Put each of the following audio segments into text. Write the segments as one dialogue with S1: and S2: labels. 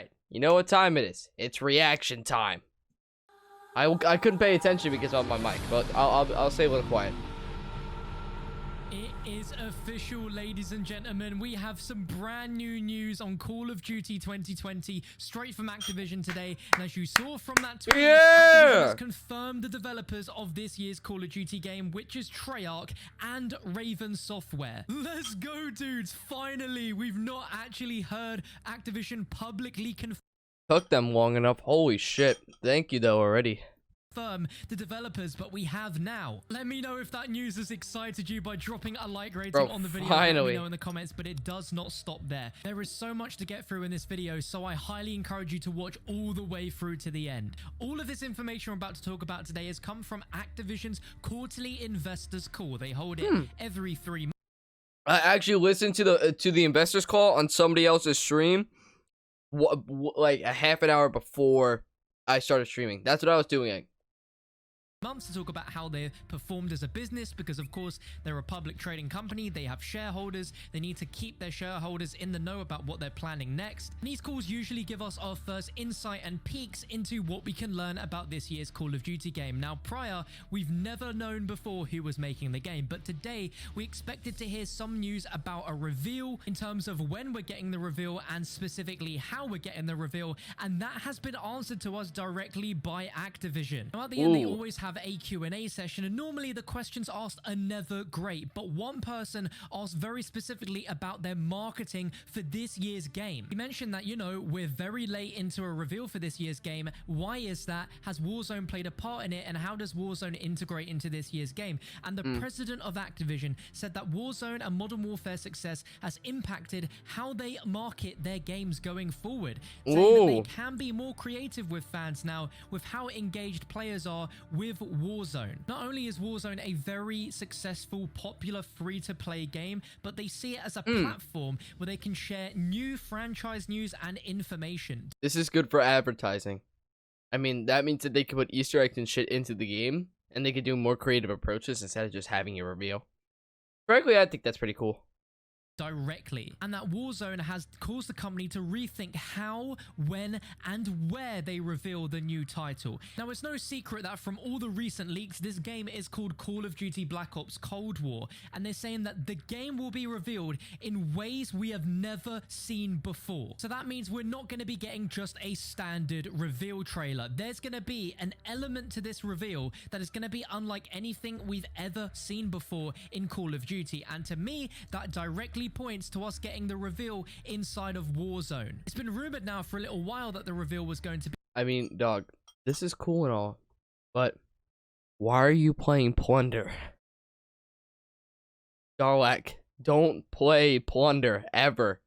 S1: right, you know what time it is. It's reaction time. I couldn't pay attention because of my mic, but I'll say a little quiet.
S2: It is official, ladies and gentlemen. We have some brand new news on Call of Duty 2020 straight from Activision today. And as you saw from that tweet, Activision has confirmed the developers of this year's Call of Duty game, which is Treyarch and Raven Software. Let's go, dudes. Finally, we've not actually heard Activision publicly
S1: Took them long enough. Holy shit. Thank you, though, already.
S2: confirm the developers, but we have now. Let me know if that news has excited you by dropping a like rating on the video.
S1: Finally.
S2: Let me know in the comments, but it does not stop there. There is so much to get through in this video, so I highly encourage you to watch all the way through to the end. All of this information we're about to talk about today has come from Activision's quarterly investors call. They hold it every 3 months.
S1: I actually listened to the investors call on somebody else's stream, like a half an hour before I started streaming. That's what I was doing.
S2: To talk about how they performed as a business, because of course they're a public trading company, they have shareholders, they need to keep their shareholders in the know about what they're planning next. And these calls usually give us our first insight and peeks into what we can learn about this year's Call of Duty game. Now prior, we've never known before who was making the game, but today we expected to hear some news about a reveal in terms of when we're getting the reveal and specifically how we're getting the reveal, and that has been answered to us directly by Activision. Now at the end, they always have a Q&A session, and normally the questions asked are never great, but one person asked very specifically about their marketing for this year's game. He mentioned that, you know, we're very late into a reveal for this year's game. Why is that? Has Warzone played a part in it, and how does Warzone integrate into this year's game? And the president of Activision said that Warzone and Modern Warfare success has impacted how they market their games going forward, saying that they can be more creative with fans now with how engaged players are with Warzone. Not only is Warzone a very successful, popular free-to-play game, but they see it as a platform where they can share new franchise news and information.
S1: This is good for advertising. I mean, that means that they could put Easter eggs and shit into the game, and they could do more creative approaches instead of just having a reveal. Frankly, I think that's pretty cool.
S2: Directly, and that Warzone has caused the company to rethink how, when, and where they reveal the new title. Now, it's no secret that from all the recent leaks, this game is called Call of Duty Black Ops Cold War, and they're saying that the game will be revealed in ways we have never seen before. So that means we're not going to be getting just a standard reveal trailer. There's going to be an element to this reveal that is going to be unlike anything we've ever seen before in Call of Duty, and to me, that directly points to us getting the reveal inside of Warzone. It's been rumored now for a little while that the reveal was going to be...
S1: I mean, dog, this is cool and all, but why are you playing Plunder? Darlak, don't play Plunder, ever.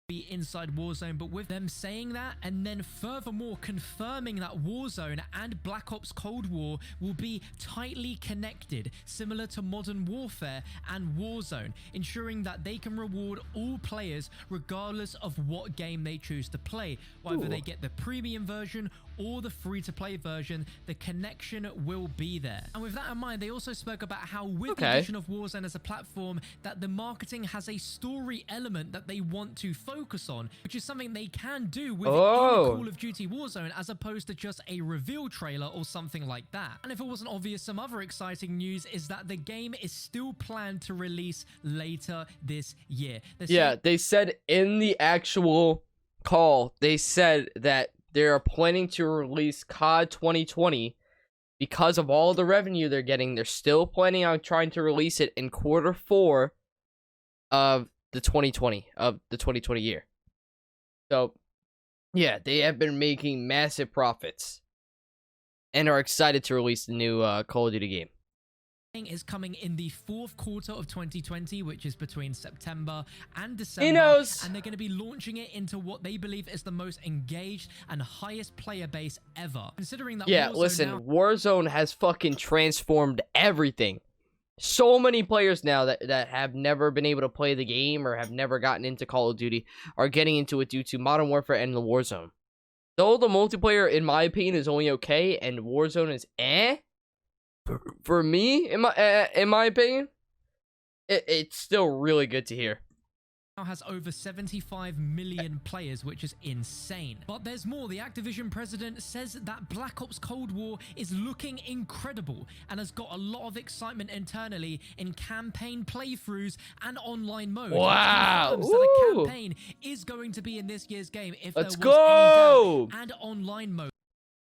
S2: Be inside Warzone, but with them saying that and then furthermore confirming that Warzone and Black Ops Cold War will be tightly connected, similar to Modern Warfare and Warzone, ensuring that they can reward all players regardless of what game they choose to play. Whether they get the premium version or the free-to-play version, the connection will be there. And with that in mind, they also spoke about how with the addition of Warzone as a platform, that the marketing has a story element that they want to focus on, which is something they can do with Call of Duty Warzone as opposed to just a reveal trailer or something like that. And if it wasn't obvious, some other exciting news is that the game is still planned to release later this year.
S1: They said in the actual call, they said that they are planning to release COD 2020 because of all the revenue they're getting. They're still planning on trying to release it in Q4 of the 2020 year. So, yeah, they have been making massive profits and are excited to release the new Call of Duty game.
S2: Is coming in the fourth quarter of 2020, which is between September and December.
S1: He knows.
S2: And they're going to be launching it into what they believe is the most engaged and highest player base ever. Considering that
S1: Warzone has fucking transformed everything. So many players now that have never been able to play the game or have never gotten into Call of Duty are getting into it due to Modern Warfare and the Warzone. Though the multiplayer, in my opinion, is only okay and Warzone is for me, in my opinion, it's still really good to hear.
S2: now has over 75 million players, which is insane. But there's more. The Activision president says that Black Ops Cold War is looking incredible and has got a lot of excitement internally in campaign playthroughs and online mode.
S1: Wow.
S2: That a campaign is going to be in this year's game if
S1: Let's
S2: there was
S1: go.
S2: any doubt, and online mode.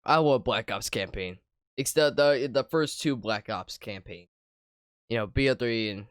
S1: I want Black Ops campaign. It's the first 2 Black Ops campaign. You know, BO3 and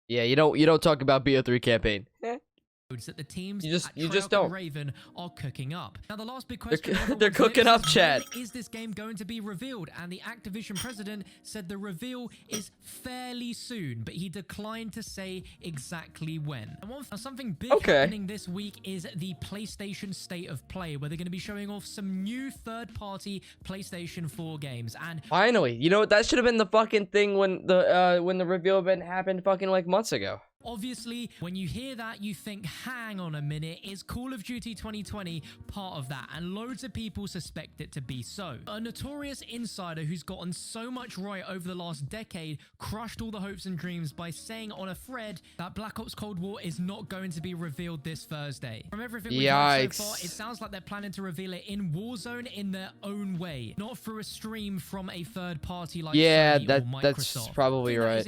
S1: yeah, you don't talk about BO3 campaign.
S2: That the teams
S1: you just
S2: Treyarch
S1: don't.
S2: and Raven are cooking up. Now the last big question
S1: They're cooking up, chat.
S2: Is this game going to be revealed? And the Activision president said the reveal is fairly soon, but he declined to say exactly when. And something big happening this week is the PlayStation State of Play, where they're going to be showing off some new third-party PlayStation 4 games. And
S1: finally, you know what? That should have been the fucking thing when the reveal event happened fucking like months ago.
S2: Obviously, when you hear that, you think, hang on a minute, is Call of Duty 2020 part of that? And loads of people suspect it to be so. A notorious insider who's gotten so much right over the last decade crushed all the hopes and dreams by saying on a thread that Black Ops Cold War is not going to be revealed this Thursday. From everything we've heard so far, it sounds like they're planning to reveal it in Warzone in their own way, not through a stream from a third party like Sony or Microsoft.
S1: That's probably right.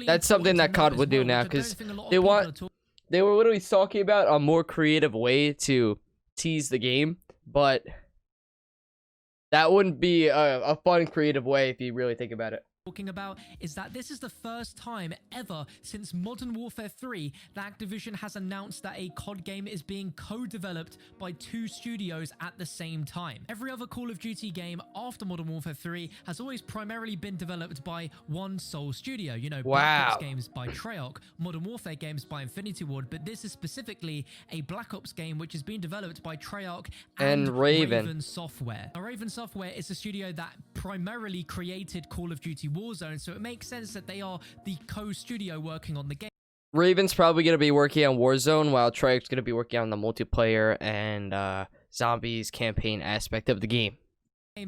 S1: That's something that COD would do now, because they were literally talking about a more creative way to tease the game, but that wouldn't be a fun creative way if you really think about it.
S2: Talking about is that this is the first time ever since Modern Warfare 3 that Activision has announced that a COD game is being co-developed by 2 studios at the same time. Every other Call of Duty game after Modern Warfare 3 has always primarily been developed by one sole studio. You know, Black Ops games by Treyarch, Modern Warfare games by Infinity Ward, but this is specifically a Black Ops game which is being developed by Treyarch and Raven Software. Now, Raven Software is a studio that primarily created Call of Duty Warzone, so it makes sense that they are the co-studio working on the game.
S1: Raven's probably going to be working on Warzone, while Treyarch's going to be working on the multiplayer and zombies campaign aspect of the game.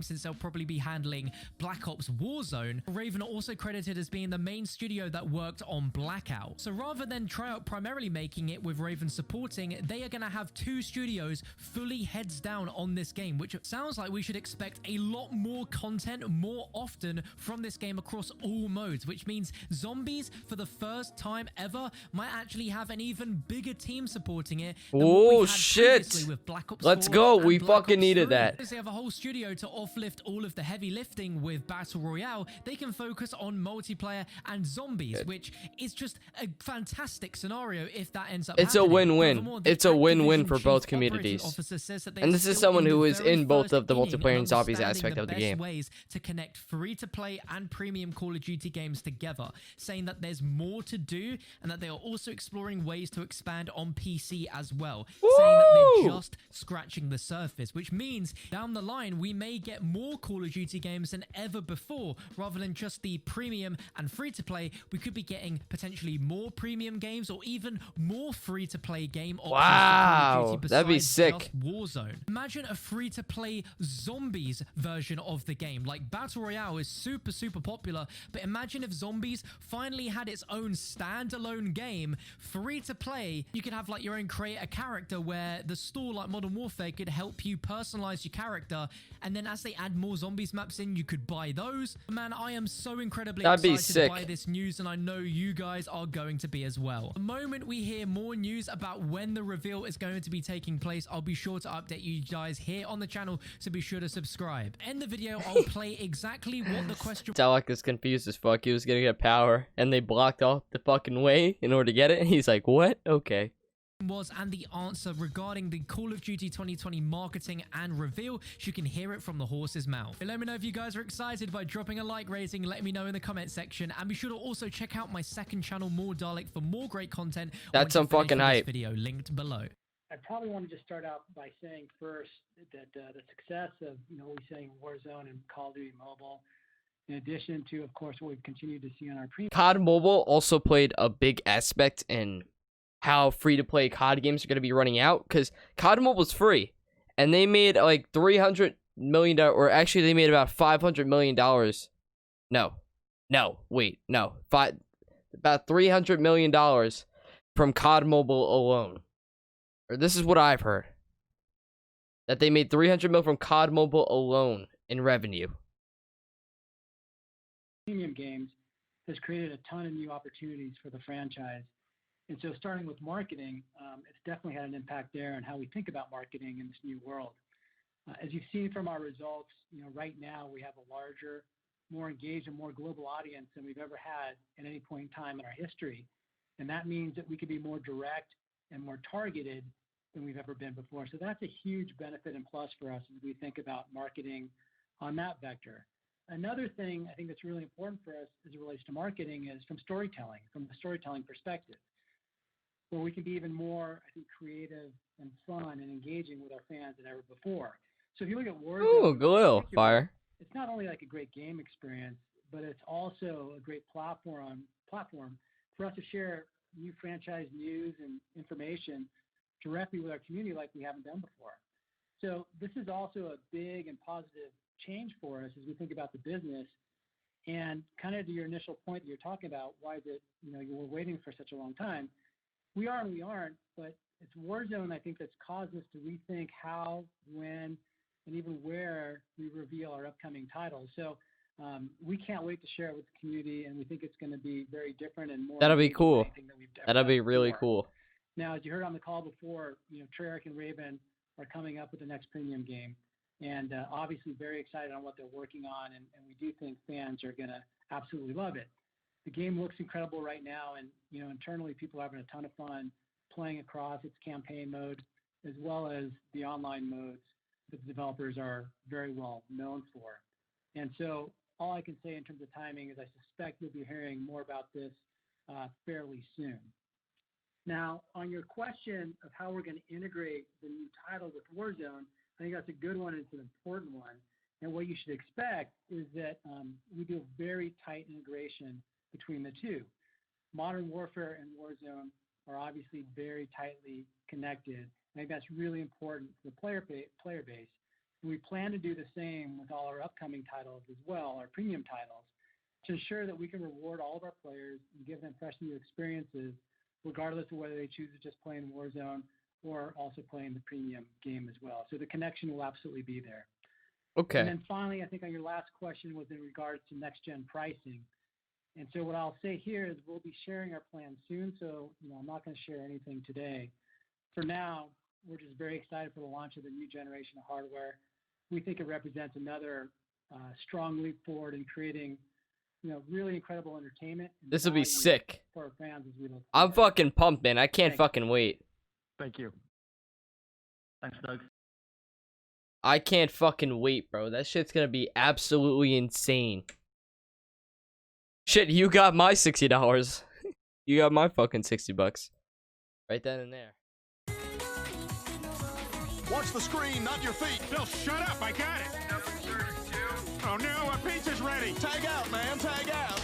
S2: Since they'll probably be handling Black Ops Warzone, Raven are also credited as being the main studio that worked on Blackout. So rather than Treyarch primarily making it with Raven supporting, they are going to have 2 studios fully heads down on this game, which sounds like we should expect a lot more content more often from this game across all modes, which means zombies for the first time ever might actually have an even bigger team supporting it than what we had previously with Black Ops 4.
S1: Let's go. We fucking needed that.
S2: They have a whole studio to offlift all of the heavy lifting with Battle Royale. They can focus on multiplayer and zombies, which is just a fantastic scenario if that ends up
S1: happening. A win-win. It's a win-win for both communities. And this is someone who is in both of the multiplayer and zombies aspect of the game.
S2: Ways to connect free-to-play and premium Call of Duty games together, saying that there's more to do and that they are also exploring ways to expand on PC as well. Saying that they're just scratching the surface, which means down the line we may get more Call of Duty games than ever before. Rather than just the premium and free-to-play, we could be getting potentially more premium games or even more free-to-play game options.
S1: Wow, that'd be sick.
S2: Warzone. Imagine a free-to-play zombies version of the game. Like, Battle Royale is super popular, but imagine if Zombies finally had its own standalone game, free-to-play. You could have like your own create a character, where the store like Modern Warfare could help you personalize your character, and then as they add more zombies maps in, you could buy those. Man, I am so incredibly excited by this news, and I know you guys are going to be as well. The moment we hear more news about when the reveal is going to be taking place, I'll be sure to update you guys here on the channel, so be sure to subscribe. In the video, I'll play exactly what the question...
S1: Dalek is confused as fuck. He was gonna get power, and they blocked off the fucking way in order to get it, and he's like, what? Okay.
S2: Was and the answer regarding the Call of Duty 2020 marketing and reveal. You can hear it from the horse's mouth. Let me know if you guys are excited by dropping a like rating. Let me know in the comment section, and be sure to also check out my second channel, More Dalek, for more great content.
S1: That's some fucking hype.
S2: Video linked below.
S3: I probably want to just start out by saying first that the success of we're saying Warzone and Call of Duty Mobile, in addition to, of course, what we've continued to see on our premium.
S1: COD Mobile also played a big aspect in how free-to-play COD games are going to be running out, because COD Mobile's free, and they made like $300 million, or actually they made about $500 million. About $300 million from COD Mobile alone. Or this is what I've heard. That they made 300 mil from COD Mobile alone in revenue.
S3: Premium games has created a ton of new opportunities for the franchise. And so starting with marketing, it's definitely had an impact there on how we think about marketing in this new world. As you've seen from our results, right now we have a larger, more engaged and more global audience than we've ever had at any point in time in our history. And that means that we can be more direct and more targeted than we've ever been before. So that's a huge benefit and plus for us as we think about marketing on that vector. Another thing I think that's really important for us as it relates to marketing is from storytelling, from the storytelling perspective, where we can be even more, I think, creative and fun and engaging with our fans than ever before. So if you look at Warzone,
S1: Ooh, Galil, fire.
S3: It's not only like a great game experience, but it's also a great platform for us to share new franchise news and information directly with our community like we haven't done before. So this is also a big and positive change for us as we think about the business. And kind of to your initial point that you're talking about, why is it, you were waiting for such a long time? We are and we aren't, but it's Warzone, I think, that's caused us to rethink how, when, and even where we reveal our upcoming titles. So we can't wait to share it with the community, and we think it's going to be very different and more.
S1: That'll be cool.
S3: That
S1: That'll be really cool.
S3: Now, as you heard on the call before, Treyarch and Raven are coming up with the next premium game, and obviously very excited on what they're working on, and we do think fans are going to absolutely love it. The game looks incredible right now, and internally people are having a ton of fun playing across its campaign mode as well as the online modes that the developers are very well known for. And so all I can say in terms of timing is I suspect you'll be hearing more about this fairly soon. Now, on your question of how we're going to integrate the new title with Warzone, I think that's a good one. It's an important one. And what you should expect is that we do a very tight integration between the two. Modern Warfare and Warzone are obviously very tightly connected. I think that's really important for the player base. And we plan to do the same with all our upcoming titles as well, our premium titles, to ensure that we can reward all of our players and give them fresh new experiences, regardless of whether they choose to just play in Warzone or also play in the premium game as well. So the connection will absolutely be there.
S1: Okay.
S3: And then finally, I think on your last question was in regards to next-gen pricing. And so what I'll say here is we'll be sharing our plans soon, so I'm not going to share anything today. For now, we're just very excited for the launch of the new generation of hardware. We think it represents another strong leap forward in creating really incredible entertainment.
S1: This will be sick.
S3: For our fans as we look.
S1: I'm fucking pumped, man. I can't fucking wait.
S4: Thank you. Thanks, Doug.
S1: I can't fucking wait, bro. That shit's gonna be absolutely insane. Shit, you got my $60. You got my fucking $60. Right then and there.
S5: Watch the screen, not your feet.
S6: Bill, shut up. I got it. Number 32. Oh, no. Our pizza's ready.
S5: Tag out, man. Tag out.